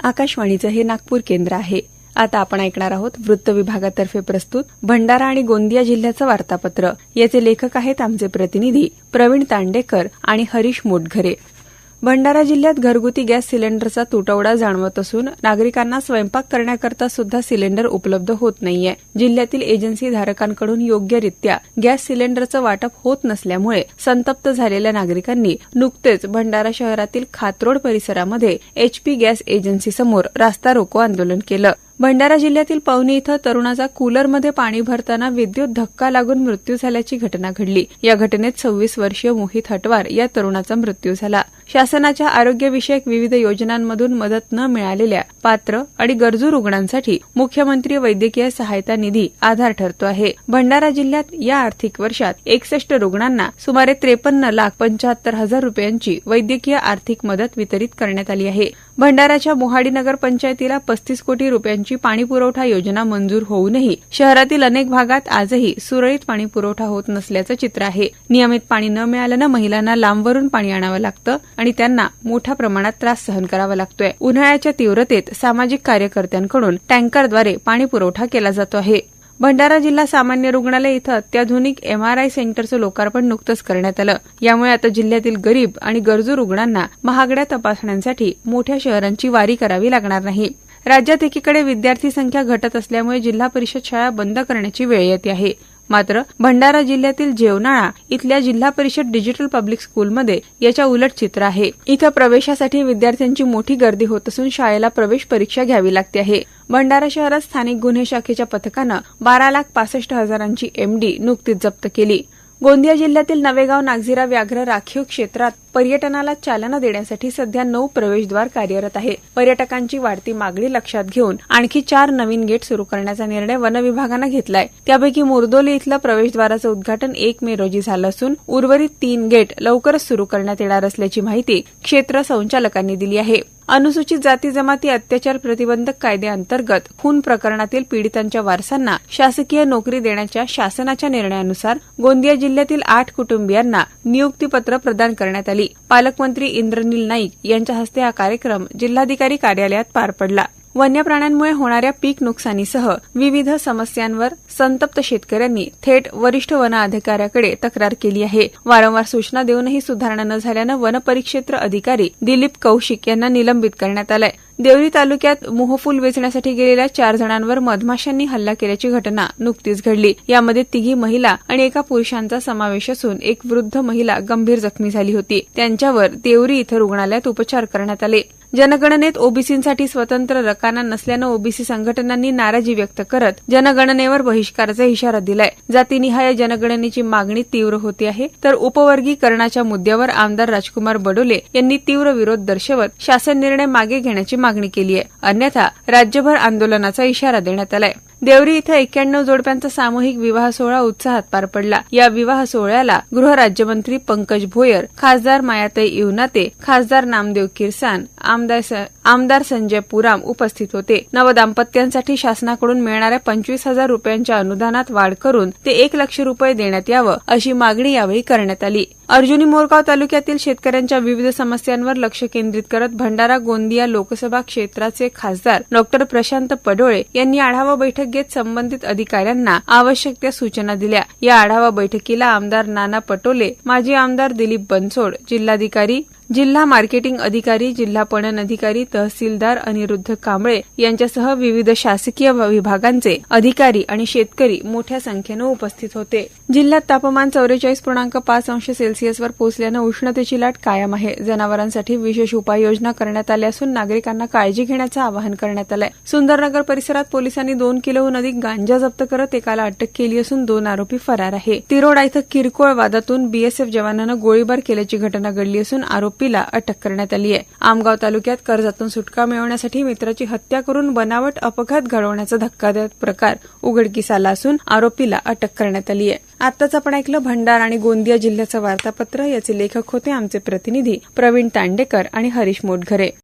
आकाशवाणीचं हे नागपूर केंद्र आहे। आता आपण ऐकणार आहोत वृत्त विभागातर्फे प्रस्तुत भंडारा आणि गोंदिया जिल्ह्याचं वार्तापत्र। याचे लेखक आहेत आमचे प्रतिनिधी प्रवीण तांडेकर आणि हरीश मोटघरे। भंडारा जिल्ह्यात घरगुती गॅस सिलेंडरचा तुटवडा जाणवत असून नागरिकांना स्वयंपाक करण्याकरता सुद्धा सिलेंडर उपलब्ध होत नाहीये। जिल्ह्यातील एजन्सी धारकांकडून योग्यरित्या गॅस सिलेंडरचं वाटप होत नसल्यामुळे संतप्त झालेल्या नागरिकांनी नुकतेच भंडारा शहरातील खातरोड परिसरामध्ये HP गॅस एजन्सीसमोर रास्ता रोको आंदोलन केलं। भंडारा जिल्ह्यातील पवनी इथं तरुणाचा कूलरमध्ये पाणी भरताना विद्युत धक्का लागून मृत्यू झाल्याची घटना घडली। या घटनेत 26 वर्षीय मोहित हटवार या तरुणाचा मृत्यू झाला। शासनाच्या आरोग्यविषयक विविध योजनांमधून मदत न मिळालेल्या पात्र आणि गरजू रुग्णांसाठी मुख्यमंत्री वैद्यकीय सहायता निधी आधार ठरतो आहे। भंडारा जिल्ह्यात या आर्थिक वर्षात 61 रुग्णांना सुमारे 53,75,000 रुपयांची वैद्यकीय आर्थिक मदत वितरित करण्यात आली आहे। भंडाराच्या मोहाडी नगर पंचायतीला 35 कोटी रुपयांची पाणीपुरवठा योजना मंजूर होऊनही शहरातील अनेक भागात आजही सुरळीत पाणीपुरवठा होत नसल्याचं चित्र आहे। नियमित पाणी न मिळाल्यानं महिलांना लांबवरून पाणी आणावं लागतं आणि त्यांना मोठ्या प्रमाणात त्रास सहन करावा लागतोय। उन्हाळ्याच्या तीव्रतेत सामाजिक कार्यकर्त्यांकडून टँकरद्वारे पाणीपुरवठा केला जातो आहे। भंडारा जिल्हा सामान्य रुग्णालय इथं अत्याधुनिक MRI सेंटरचं लोकार्पण नुकतंच करण्यात आलं। यामुळे आता जिल्ह्यातील गरीब आणि गरजू रुग्णांना महागड्या तपासण्यांसाठी मोठ्या शहरांची वारी करावी लागणार नाही। राज्यात एकीकडे विद्यार्थी संख्या घटत असल्यामुळे जिल्हा परिषद शाळा बंद करण्याची वेळ येते आहे। मात्र भंडारा जिल्ह्यातील जेवनाळा इथल्या जिल्हा परिषद डिजिटल पब्लिक स्कूलमध्ये याच्या उलट चित्र आहे। इथं प्रवेशासाठी विद्यार्थ्यांची मोठी गर्दी होत असून शाळेला प्रवेश परीक्षा घ्यावी लागते आहे। भंडारा शहरात स्थानिक गुन्हे शाखेच्या पथकानं 12,65,000ची MD नुकतीच जप्त केली। गोंदिया जिल्ह्यातील नवेगाव नागझिरा व्याघ्र राखीव क्षेत्रात पर्यटनाला चालना देण्यासाठी सध्या 9 प्रवेशद्वार कार्यरत आहे। पर्यटकांची वाढती मागणी लक्षात घेऊन आणखी 4 नवीन गेट सुरू करण्याचा निर्णय वन विभागानं घेतलाय। त्यापैकी मुरदोली इथलं प्रवेशद्वाराचं उद्घाटन 1 मे रोजी झालं असून उर्वरित 3 गेट लवकरच सुरू करण्यात येणार असल्याची माहिती क्षेत्र संचालकांनी दिली आहे। अनुसूचित जाती जमाती अत्याचार प्रतिबंधक कायद्याअंतर्गत खून प्रकरणातील पीडितांच्या वारसांना शासकीय नोकरी देण्याच्या शासनाच्या निर्णयानुसार गोंदिया जिल्ह्यातील 8 कुटुंबियांना नियुक्तीपत्र प्रदान करण्यात आली। पालकमंत्री इंद्रनील नाईक यांच्या हस्ते हा कार्यक्रम जिल्हाधिकारी कार्यालयात पार पडला। वन्य प्राण्यांमुळे होणाऱ्या पीक नुकसानीसह विविध समस्यांवर संतप्त शेतकऱ्यांनी थेट वरिष्ठ वन अधिकाऱ्याकडे तक्रार केली आहे। वारंवार सूचना देऊनही सुधारणा न झाल्यानं वन परिक्षेत्र अधिकारी दिलीप कौशिक यांना निलंबित करण्यात आलंय। देवरी तालुक्यात मोहफूल वेचण्यासाठी गेलेल्या 4 जणांवर मधमाशांनी हल्ला केल्याची घटना नुकतीच घडली। यामध्ये 3 महिला आणि एका पुरुषांचा समावेश असून एक वृद्ध महिला गंभीर जखमी झाली होती। त्यांच्यावर देवरी इथं रुग्णालयात उपचार करण्यात आले। जनगणनेत ओबीसींसाठी स्वतंत्र रकाना नसल्यानं ओबीसी संघटनांनी नाराजी व्यक्त करत जनगणनेवर बहिष्काराचा इशारा दिलाय। जातीनिहाय जनगणनेची मागणी तीव्र होते आहे, तर उपवर्गीकरणाच्या मुद्द्यावर आमदार राजकुमार बडोले यांनी तीव्र विरोध दर्शवत शासन निर्णय मागे घेण्याची मागणी केली आहे। अन्यथा राज्यभर आंदोलनाचा इशारा देण्यात आलाय। देवरी इथं 91 जोडप्यांचा सामूहिक विवाह सोहळा उत्साहात पार पडला। या विवाह सोहळ्याला गृहराज्यमंत्री पंकज भोयर, खासदार मायाताई इवनाते, खासदार नामदेव किरसान, आमदार संजय पुराम उपस्थित होते। नवदाम्पत्यांसाठी शासनाकडून मिळणाऱ्या 25,000 रुपयांच्या अनुदानात वाढ करून ते 1 लाख रुपये देण्यात यावं अशी मागणी यावेळी करण्यात आली। अर्जुनी मोरगाव तालुक्यातील शेतकऱ्यांच्या विविध समस्यांवर लक्ष केंद्रित करत भंडारा गोंदिया लोकसभा क्षेत्राचे खासदार डॉ प्रशांत पडोळे यांनी आढावा बैठक घेत संबंधित अधिकाऱ्यांना आवश्यक त्या सूचना दिल्या। या आढावा बैठकीला आमदार नाना पटोले, माजी आमदार दिलीप बनसोड, जिल्हाधिकारी, जिल्हा मार्केटिंग अधिकारी, जिल्हा पणन अधिकारी, तहसीलदार अनिरुद्ध कांबळे यांच्यासह विविध शासकीय विभागांचे अधिकारी आणि शेतकरी मोठ्या संख्येनं उपस्थित होते। जिल्ह्यात तापमान 44.5 अंश सेल्सिअसवर पोहोचल्यानं उष्णतेची लाट कायम आहे। जनावरांसाठी विशेष उपाययोजना करण्यात आल्या असून नागरिकांना काळजी घेण्याचं आवाहन करण्यात आलंय। सुंदरनगर परिसरात पोलिसांनी 2 किलोहून अधिक गांजा जप्त करत एकाला अटक केली असून 2 आरोपी फरार आहे। तिरोडा इथं किरकोळ वादातून BSF जवानानं गोळीबार केल्याची घटना घडली असून आरोपीला अटक करण्यात आली आहे। आमगाव तालुक्यात कर्जातून सुटका मिळवण्यासाठी मित्राची हत्या करून बनावट अपघात घडवण्याचा धक्कादायक प्रकार उघडकीस आला असून आरोपीला अटक करण्यात आली आहे। आताच आपण ऐकलं भंडारा आणि गोंदिया जिल्ह्याचं वार्तापत्र। याचे लेखक होते आमचे प्रतिनिधी प्रवीण तांडेकर आणि हरीश मोटघरे।